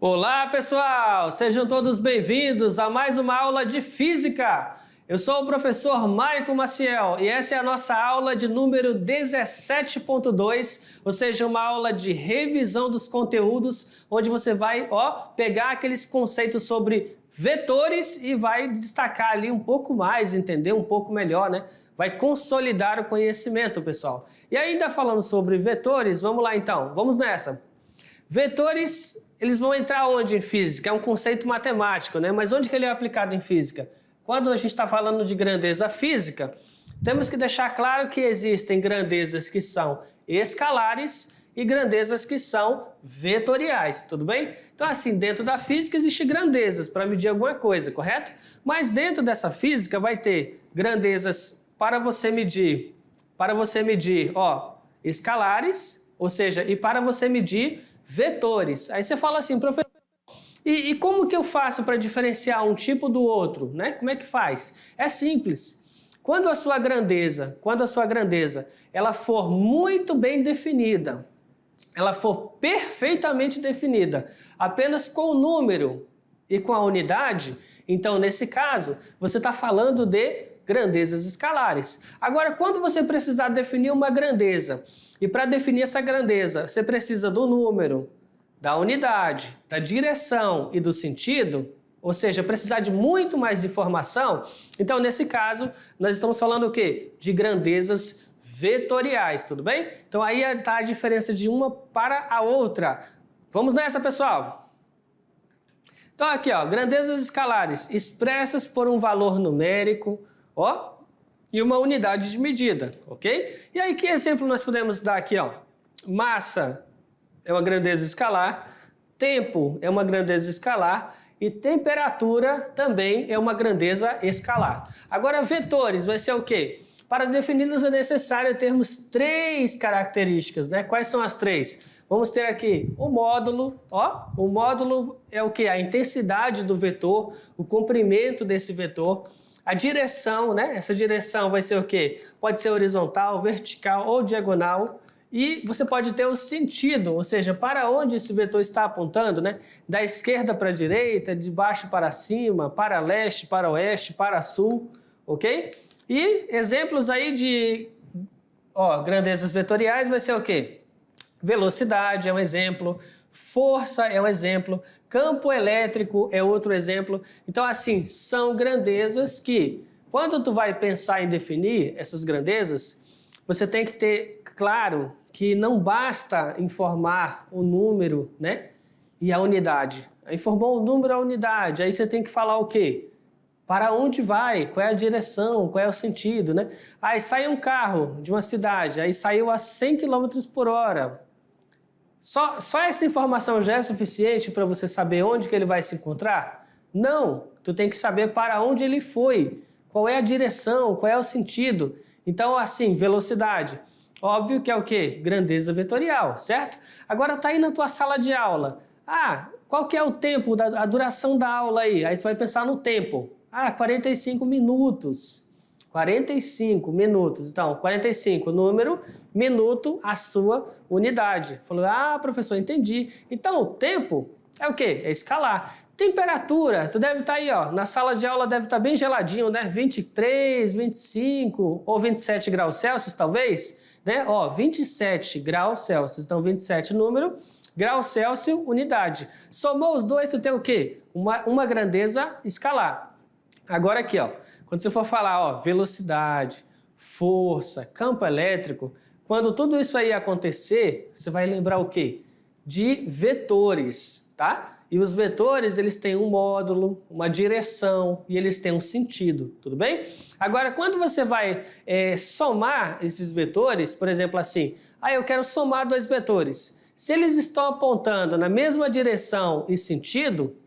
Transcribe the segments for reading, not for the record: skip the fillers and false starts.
Olá, pessoal! Sejam todos bem-vindos a mais uma aula de Física. Eu sou o professor Maicon Maciel e essa é a nossa aula de número 17.2, ou seja, uma aula de revisão dos conteúdos, onde você vai pegar aqueles conceitos sobre vetores e vai destacar ali um pouco mais, entender um pouco melhor, né? Vai consolidar o conhecimento, pessoal. E ainda falando sobre vetores, vamos lá então, vamos nessa. Vetores, eles vão entrar onde em física? É um conceito matemático, né? Mas onde que ele é aplicado em física? Quando a gente está falando de grandeza física, temos que deixar claro que existem grandezas que são escalares e grandezas que são vetoriais, tudo bem? Então assim, dentro da física existem grandezas para medir alguma coisa, correto? Mas dentro dessa física vai ter grandezas para você medir, escalares, ou seja, e para você medir vetores. Aí você fala assim, professor, e como que eu faço para diferenciar um tipo do outro, né? Como é que faz? É simples. Quando a sua grandeza, ela for muito bem definida, ela for perfeitamente definida, apenas com o número e com a unidade, então nesse caso, você está falando de grandezas escalares. Agora, quando você precisar definir uma grandeza, e para definir essa grandeza, você precisa do número, da unidade, da direção e do sentido, ou seja, precisar de muito mais informação, então nesse caso, nós estamos falando o quê? De grandezas vetoriais, tudo bem? Então aí está a diferença de uma para a outra. Vamos nessa, pessoal? Então aqui, grandezas escalares expressas por um valor numérico, e uma unidade de medida, ok? E aí que exemplo nós podemos dar aqui, Massa é uma grandeza escalar, tempo é uma grandeza escalar e temperatura também é uma grandeza escalar. Agora, vetores vai ser o quê? Para defini-los é necessário termos três características, né? Quais são as três? Vamos ter aqui o módulo, o módulo é o quê? A intensidade do vetor, o comprimento desse vetor. A direção, né? Essa direção vai ser o quê? Pode ser horizontal, vertical ou diagonal. E você pode ter o sentido, ou seja, para onde esse vetor está apontando, né? Da esquerda para a direita, de baixo para cima, para leste, para oeste, para sul, ok? E exemplos aí de grandezas vetoriais vai ser o quê? Velocidade é um exemplo, força é um exemplo, campo elétrico é outro exemplo. Então, assim, são grandezas que, quando tu vai pensar em definir essas grandezas, você tem que ter claro que não basta informar o número, né, e a unidade. Informou o número e a unidade, aí você tem que falar o quê? Para onde vai? Qual é a direção? Qual é o sentido, né? Aí sai um carro de uma cidade, aí saiu a 100 km por hora. Só essa informação já é suficiente para você saber onde que ele vai se encontrar? Não, tu tem que saber para onde ele foi, qual é a direção, qual é o sentido. Então, assim, velocidade. Óbvio que é o quê? Grandeza vetorial, certo? Agora tá aí na tua sala de aula. Qual que é o tempo, a duração da aula aí? Aí tu vai pensar no tempo. 45 minutos. 45 minutos. Então, 45, número, minuto, a sua unidade. Falou, professor, entendi. Então, o tempo é o quê? É escalar. Temperatura, tu deve estar aí, na sala de aula deve estar bem geladinho, né? 23, 25 ou 27 graus Celsius, talvez, né? 27 graus Celsius. Então, 27 número, grau Celsius, unidade. Somou os dois, tu tem o quê? Uma grandeza escalar. Agora aqui, quando você for falar, velocidade, força, campo elétrico, quando tudo isso aí acontecer, você vai lembrar o quê? De vetores, tá? E os vetores, eles têm um módulo, uma direção e eles têm um sentido, tudo bem? Agora, quando você vai somar esses vetores, por exemplo assim, eu quero somar dois vetores. Se eles estão apontando na mesma direção e sentido,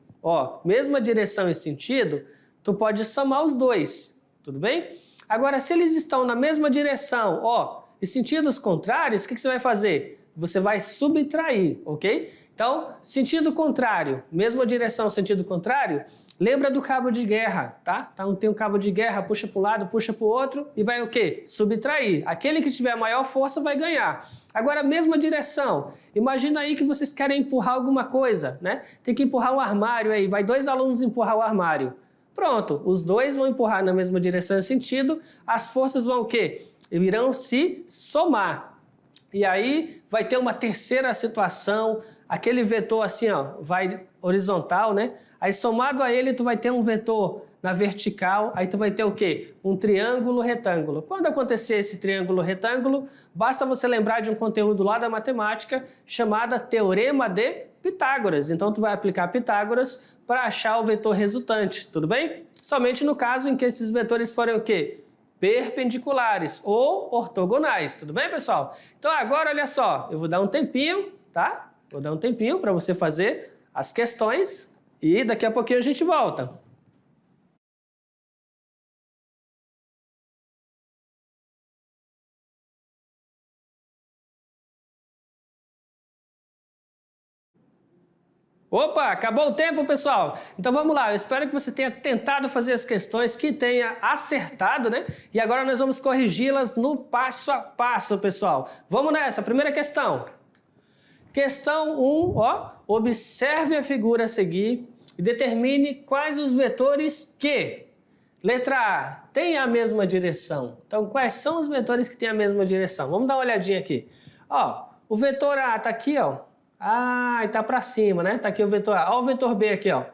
tu pode somar os dois, tudo bem? Agora, se eles estão na mesma direção, e sentidos contrários, o que você vai fazer? Você vai subtrair, ok? Então, sentido contrário, mesma direção, sentido contrário, Lembra do cabo de guerra, tá? Então tem um cabo de guerra, puxa para um lado, puxa para o outro e vai o quê? Subtrair. Aquele que tiver maior força vai ganhar. Agora, a mesma direção. Imagina aí que vocês querem empurrar alguma coisa, né? Tem que empurrar um armário aí, vai 2 alunos empurrar o armário. Pronto, os dois vão empurrar na mesma direção e sentido, as forças vão o quê? Irão se somar. E aí vai ter uma terceira situação, aquele vetor assim, ó, vai horizontal, né? Aí somado a ele, tu vai ter um vetor na vertical, aí tu vai ter o quê? Um triângulo retângulo. Quando acontecer esse triângulo retângulo, basta você lembrar de um conteúdo lá da matemática chamada Teorema de Pitágoras. Então tu vai aplicar Pitágoras para achar o vetor resultante, tudo bem? Somente no caso em que esses vetores forem o quê? Perpendiculares ou ortogonais, tudo bem, pessoal? Então agora olha só, eu vou dar um tempinho, tá? Vou dar um tempinho para você fazer as questões e daqui a pouquinho a gente volta. Opa, acabou o tempo, pessoal? Então vamos lá, eu espero que você tenha tentado fazer as questões, que tenha acertado, né? E agora nós vamos corrigi-las no passo a passo, pessoal. Vamos nessa, primeira questão. Questão 1, ó, observe a figura a seguir e determine quais os vetores que, letra A, têm a mesma direção. Então, quais são os vetores que têm a mesma direção? Vamos dar uma olhadinha aqui. Ó, o vetor A está aqui, ó. Ah, e está para cima, né? Está aqui o vetor A. Ó o vetor B aqui, ó.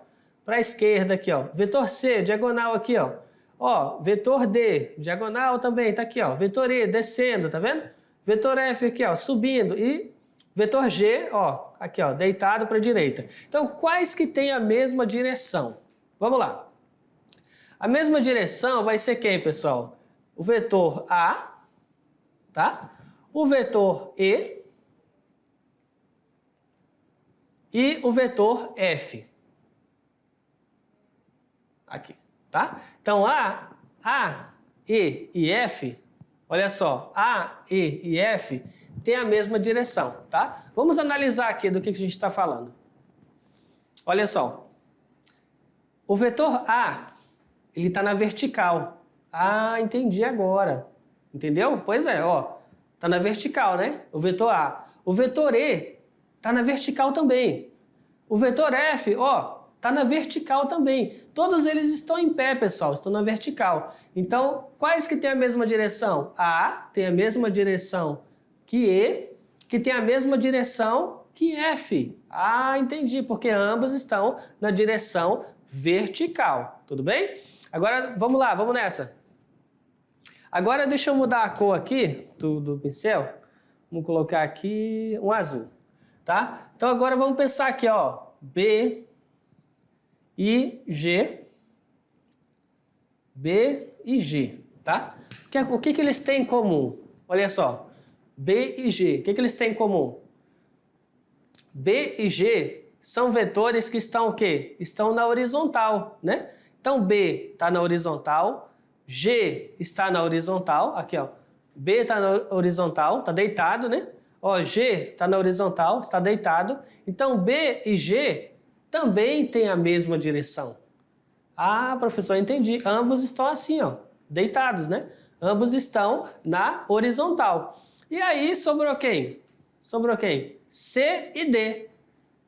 Para a esquerda aqui, ó. Vetor C, diagonal aqui, ó. Ó, vetor D, diagonal também, está aqui, ó. Vetor E, descendo, tá vendo? Vetor F aqui, ó, subindo. E vetor G, ó, aqui, ó, deitado para a direita. Então, quais que têm a mesma direção? Vamos lá. A mesma direção vai ser quem, pessoal? O vetor A, tá? O vetor e o vetor F. Aqui, tá? Então, A, E e F, olha só, A, E e F tem a mesma direção, tá? Vamos analisar aqui do que a gente está falando. Olha só. O vetor A, ele está na vertical. Ah, entendi agora. Entendeu? Pois é, ó. Está na vertical, né? O vetor A. O vetor E está na vertical também. O vetor F, ó, está na vertical também. Todos eles estão em pé, pessoal, estão na vertical. Então, quais que têm a mesma direção? A tem a mesma direção que E, que tem a mesma direção que F. Ah, entendi, porque ambos estão na direção vertical. Tudo bem? Agora, vamos lá, vamos nessa. Agora, deixa eu mudar a cor aqui do pincel. Vamos colocar aqui um azul, tá? Então, agora vamos pensar aqui, ó. B e G. B e G, tá? O que eles têm em comum? Olha só. B e G, o que eles têm em comum? B e G são vetores que estão o quê? Estão na horizontal, né? Então, B está na horizontal, G está na horizontal, aqui, ó. B está na horizontal, está deitado, né? Ó, G está na horizontal, está deitado. Então, B e G também têm a mesma direção. Ah, professor, entendi. Ambos estão assim, ó, deitados, né? Ambos estão na horizontal. E aí, sobrou quem? Sobrou quem? C e D.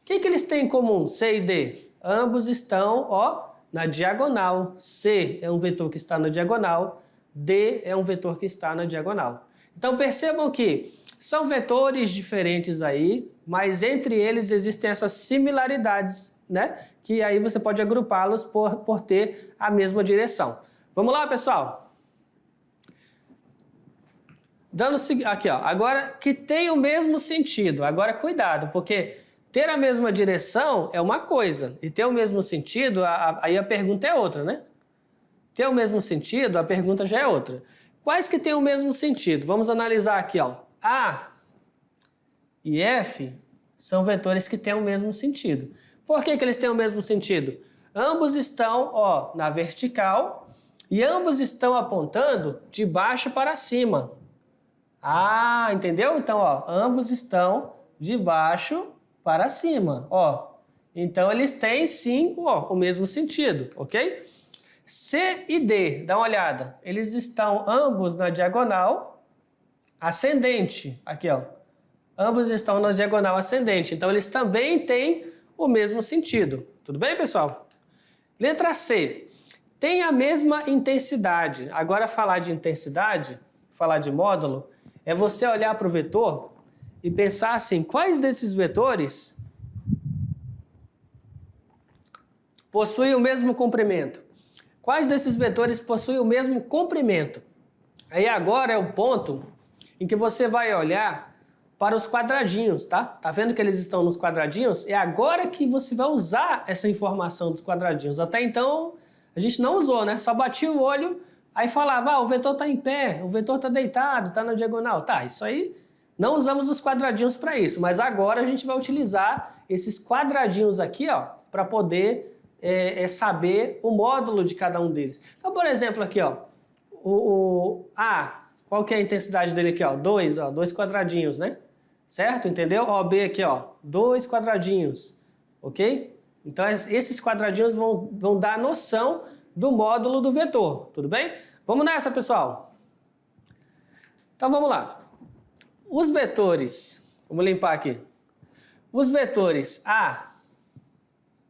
O que eles têm em comum, C e D? Ambos estão, ó, na diagonal. C é um vetor que está na diagonal, D é um vetor que está na diagonal. Então, percebam que são vetores diferentes aí, mas entre eles existem essas similaridades, né? Que aí você pode agrupá-los por ter a mesma direção. Vamos lá, pessoal? Dando aqui, ó, agora que tem o mesmo sentido. Agora, cuidado, porque ter a mesma direção é uma coisa, e ter o mesmo sentido, aí a pergunta é outra, né? Ter o mesmo sentido, a pergunta já é outra. Quais que têm o mesmo sentido? Vamos analisar aqui, ó. A e F são vetores que têm o mesmo sentido. Por que eles têm o mesmo sentido? Ambos estão, ó, na vertical e ambos estão apontando de baixo para cima. Ah, entendeu? Então, ó, ambos estão de baixo para cima, ó. Então, eles têm, sim, o mesmo sentido, ok? C e D, dá uma olhada. Eles estão ambos na diagonal ascendente. Aqui, ó. Ambos estão na diagonal ascendente. Então, eles também têm o mesmo sentido. Tudo bem, pessoal? Letra C. Tem a mesma intensidade. Agora, falar de intensidade, falar de módulo, é você olhar para o vetor e pensar assim, quais desses vetores possuem o mesmo comprimento? Quais desses vetores possuem o mesmo comprimento? Aí agora é o ponto em que você vai olhar para os quadradinhos, tá? Tá vendo que eles estão nos quadradinhos? É agora que você vai usar essa informação dos quadradinhos. Até então, a gente não usou, né? Só batia o olho, aí falava, o vetor está em pé, o vetor está deitado, está na diagonal. Tá, isso aí, não usamos os quadradinhos para isso, mas agora a gente vai utilizar esses quadradinhos aqui, ó, para poder saber o módulo de cada um deles. Então, por exemplo, aqui, ó, o A, qual que é a intensidade dele aqui, ó? 2, ó, 2 quadradinhos, né? Certo? Entendeu? Ó, B aqui, ó, 2 quadradinhos, ok? Então, esses quadradinhos vão dar a noção do módulo do vetor, tudo bem? Vamos nessa, pessoal? Então, vamos lá. Os vetores, vamos limpar aqui. Os vetores A,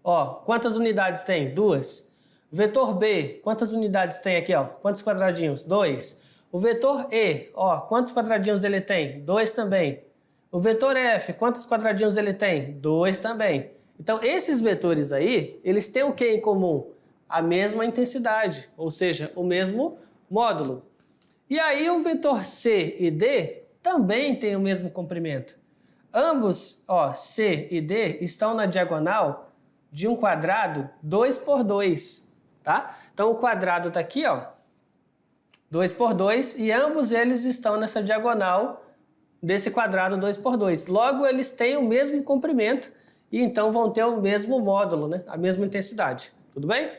ó, quantas unidades tem? 2. O vetor B, quantas unidades tem aqui, ó? Quantos quadradinhos? 2. O vetor E, ó, quantos quadradinhos ele tem? 2 também. O vetor F, quantos quadradinhos ele tem? 2 também. Então, esses vetores aí, eles têm o que em comum? A mesma intensidade, ou seja, o mesmo módulo. E aí, o vetor C e D também têm o mesmo comprimento. Ambos, ó, C e D, estão na diagonal de um quadrado 2 por 2, tá? Então, o quadrado está aqui, ó, 2 por 2, e ambos eles estão nessa diagonal desse quadrado 2 por 2. Logo, eles têm o mesmo comprimento e então vão ter o mesmo módulo, né? A mesma intensidade, tudo bem?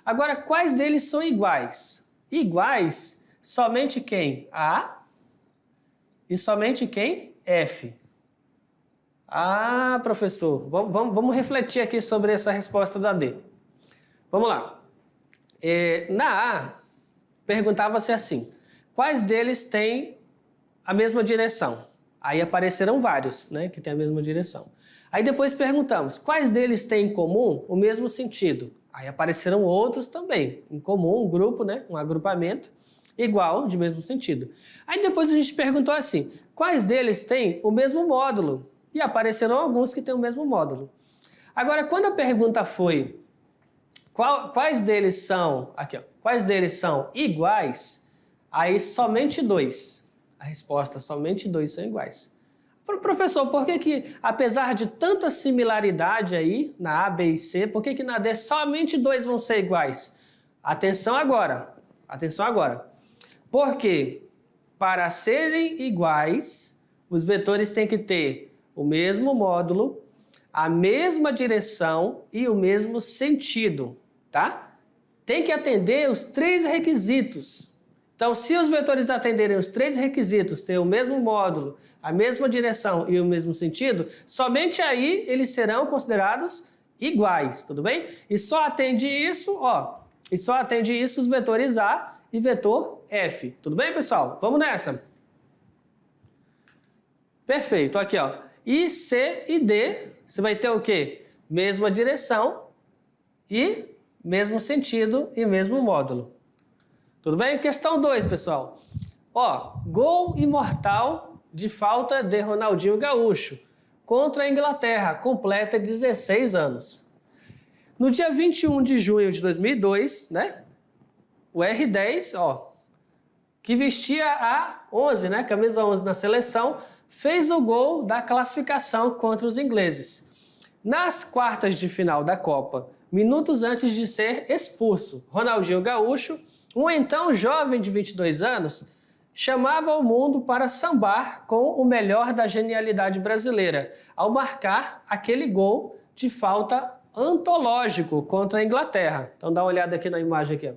Agora, quais deles são iguais? Iguais somente quem? A e somente quem? F. Ah, professor, vamos refletir aqui sobre essa resposta da D. Vamos lá. Na A, perguntava-se assim, quais deles têm a mesma direção? Aí apareceram vários, né, que têm a mesma direção. Aí depois perguntamos, quais deles têm em comum o mesmo sentido? Aí apareceram outros também, em comum, um grupo, né, um agrupamento igual, de mesmo sentido. Aí depois a gente perguntou assim, quais deles têm o mesmo módulo? E apareceram alguns que têm o mesmo módulo. Agora, quando a pergunta foi quais deles são, aqui, ó, quais deles são iguais, aí somente 2. A resposta, somente 2 são iguais. Professor, por que apesar de tanta similaridade aí, na A, B e C, por que na D somente 2 vão ser iguais? Atenção agora, atenção agora. Porque para serem iguais, os vetores têm que ter o mesmo módulo, a mesma direção e o mesmo sentido, tá? Tem que atender os 3 requisitos. Então, se os vetores atenderem os 3 requisitos, ter o mesmo módulo, a mesma direção e o mesmo sentido, somente aí eles serão considerados iguais, tudo bem? E só atende isso, ó, e só atende isso os vetores A e vetor F. Tudo bem, pessoal? Vamos nessa. Perfeito, aqui, ó. E C e D, você vai ter o quê? Mesma direção e mesmo sentido e mesmo módulo. Tudo bem? Questão 2, pessoal. Ó, gol imortal de falta de Ronaldinho Gaúcho contra a Inglaterra, completa 16 anos. No dia 21 de junho de 2002, né? O R10, ó, que vestia a 11, né? Camisa 11 na seleção, fez o gol da classificação contra os ingleses. Nas quartas de final da Copa, minutos antes de ser expulso, Ronaldinho Gaúcho, um então jovem de 22 anos, chamava o mundo para sambar com o melhor da genialidade brasileira, ao marcar aquele gol de falta antológico contra a Inglaterra. Então dá uma olhada aqui na imagem aqui, ó.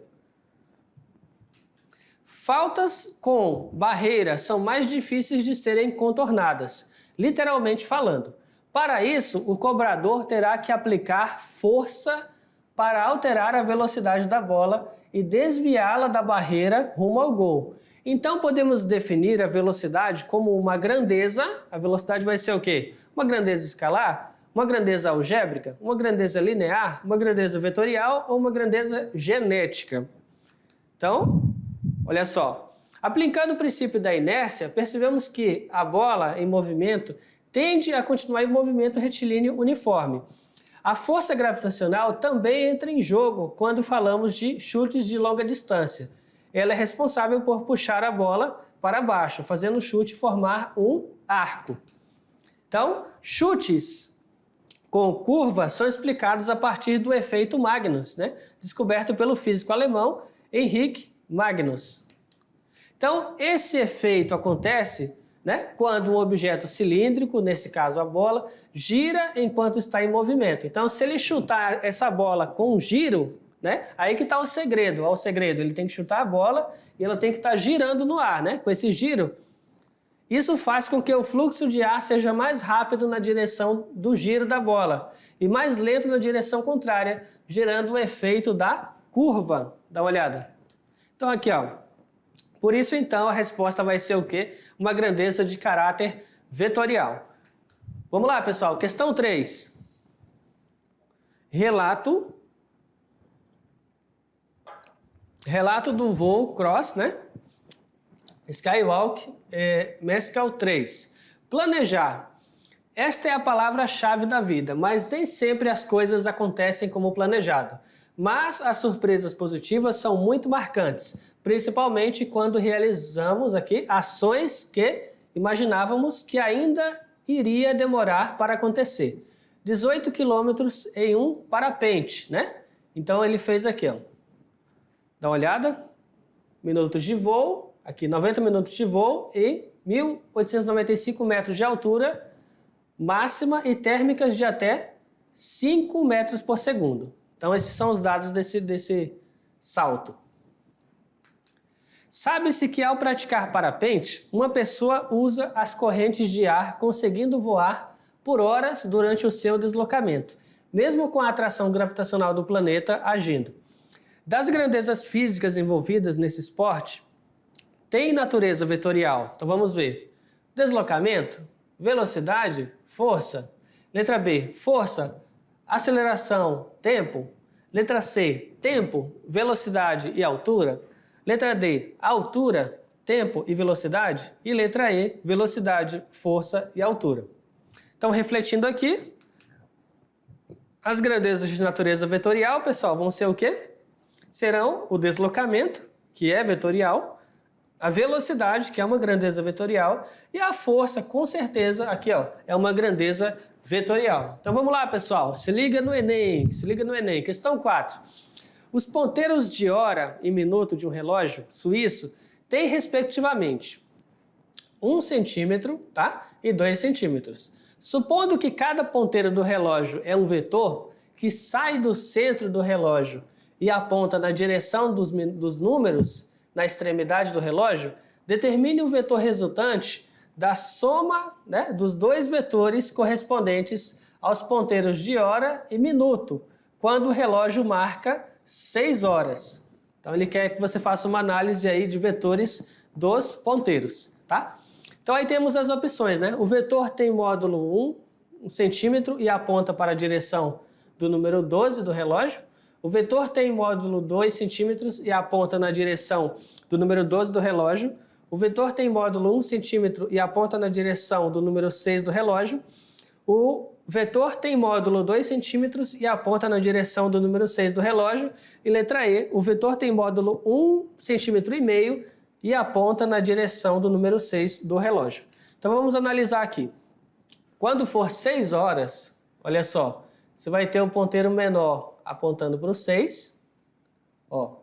Faltas com barreira são mais difíceis de serem contornadas, literalmente falando. Para isso, o cobrador terá que aplicar força para alterar a velocidade da bola e desviá-la da barreira rumo ao gol. Então podemos definir a velocidade como uma grandeza. A velocidade vai ser o quê? Uma grandeza escalar, uma grandeza algébrica, uma grandeza linear, uma grandeza vetorial ou uma grandeza genética. Então, olha só. Aplicando o princípio da inércia, percebemos que a bola em movimento tende a continuar em movimento retilíneo uniforme. A força gravitacional também entra em jogo quando falamos de chutes de longa distância. Ela é responsável por puxar a bola para baixo, fazendo o chute formar um arco. Então, chutes com curva são explicados a partir do efeito Magnus, né? Descoberto pelo físico alemão Henrik Magnus. Então, esse efeito acontece, né, quando um objeto cilíndrico, nesse caso a bola, gira enquanto está em movimento. Então, se ele chutar essa bola com um giro, né, aí que está o segredo. Ó, o segredo, ele tem que chutar a bola e ela tem que estar girando no ar, né, com esse giro. Isso faz com que o fluxo de ar seja mais rápido na direção do giro da bola e mais lento na direção contrária, gerando o efeito da curva. Dá uma olhada. Então, aqui, ó. Por isso, então, a resposta vai ser o quê? Uma grandeza de caráter vetorial. Vamos lá, pessoal. Questão 3. Relato do voo cross, né? Skywalk, Mescal 3. Planejar. Esta é a palavra-chave da vida, mas nem sempre as coisas acontecem como planejado. Mas as surpresas positivas são muito marcantes, principalmente quando realizamos aqui ações que imaginávamos que ainda iria demorar para acontecer. 18 quilômetros em um parapente, né? Então ele fez aqui, ó. Dá uma olhada. Minutos de voo, aqui 90 minutos de voo e 1.895 metros de altura máxima e térmicas de até 5 metros por segundo. Então esses são os dados desse salto. Sabe-se que ao praticar parapente, uma pessoa usa as correntes de ar conseguindo voar por horas durante o seu deslocamento, mesmo com a atração gravitacional do planeta agindo. Das grandezas físicas envolvidas nesse esporte, tem natureza vetorial. Então vamos ver. Deslocamento, velocidade, força. Letra B, força, aceleração, tempo. Letra C, tempo, velocidade e altura. Letra D, altura, tempo e velocidade. E letra E, velocidade, força e altura. Então, refletindo aqui, as grandezas de natureza vetorial, pessoal, vão ser o quê? Serão o deslocamento, que é vetorial, a velocidade, que é uma grandeza vetorial, e a força, com certeza, aqui ó, é uma grandeza vetorial. Então vamos lá, pessoal, se liga no Enem, Questão 4. Os ponteiros de hora e minuto de um relógio suíço têm, respectivamente, 1 centímetro, tá? E 2 centímetros. Supondo que cada ponteiro do relógio é um vetor que sai do centro do relógio e aponta na direção dos números na extremidade do relógio, determine o vetor resultante da soma, né, dos dois vetores correspondentes aos ponteiros de hora e minuto, quando o relógio marca 6 horas. Então ele quer que você faça uma análise aí de vetores dos ponteiros, tá? Então aí temos as opções, né? O vetor tem módulo 1 centímetro e aponta para a direção do número 12 do relógio. O vetor tem módulo 2 centímetros e aponta na direção do número 12 do relógio. O vetor tem módulo 1 centímetro e aponta na direção do número 6 do relógio. O vetor tem módulo 2 centímetros e aponta na direção do número 6 do relógio. E letra E, o vetor tem módulo 1,5 centímetro e aponta na direção do número 6 do relógio. Então vamos analisar aqui. Quando for 6 horas, olha só, você vai ter o ponteiro menor apontando para o 6, ó.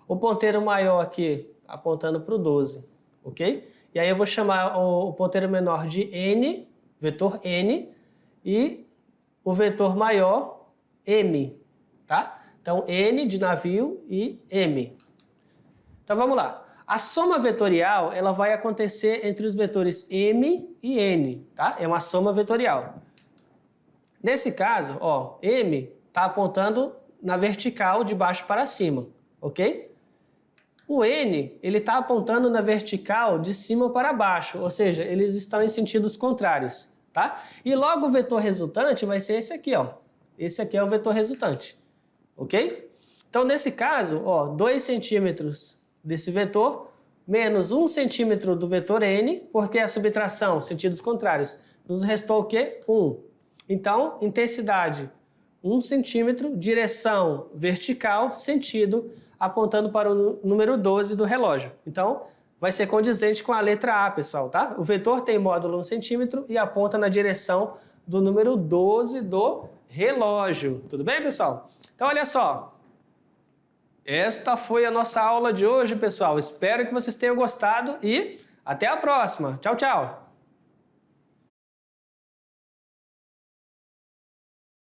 O ponteiro maior aqui apontando para o 12, ok? E aí eu vou chamar o ponteiro menor de N, vetor N, e o vetor maior M, tá? Então N de navio e M. Então vamos lá. A soma vetorial, ela vai acontecer entre os vetores M e N, tá? É uma soma vetorial. Nesse caso, ó, M está apontando na vertical de baixo para cima, ok? O N, ele está apontando na vertical de cima para baixo, ou seja, eles estão em sentidos contrários, tá? E logo o vetor resultante vai ser esse aqui, ó. Esse aqui é o vetor resultante, ok? Então, nesse caso, ó, 2 centímetros desse vetor menos 1 centímetro do vetor N, porque a subtração, sentidos contrários, nos restou o quê? 1. Então, intensidade 1 centímetro, direção vertical, sentido apontando para o número 12 do relógio. Então, vai ser condizente com a letra A, pessoal, tá? O vetor tem módulo 1 centímetro e aponta na direção do número 12 do relógio. Tudo bem, pessoal? Então, olha só. Esta foi a nossa aula de hoje, pessoal. Espero que vocês tenham gostado e até a próxima. Tchau, tchau!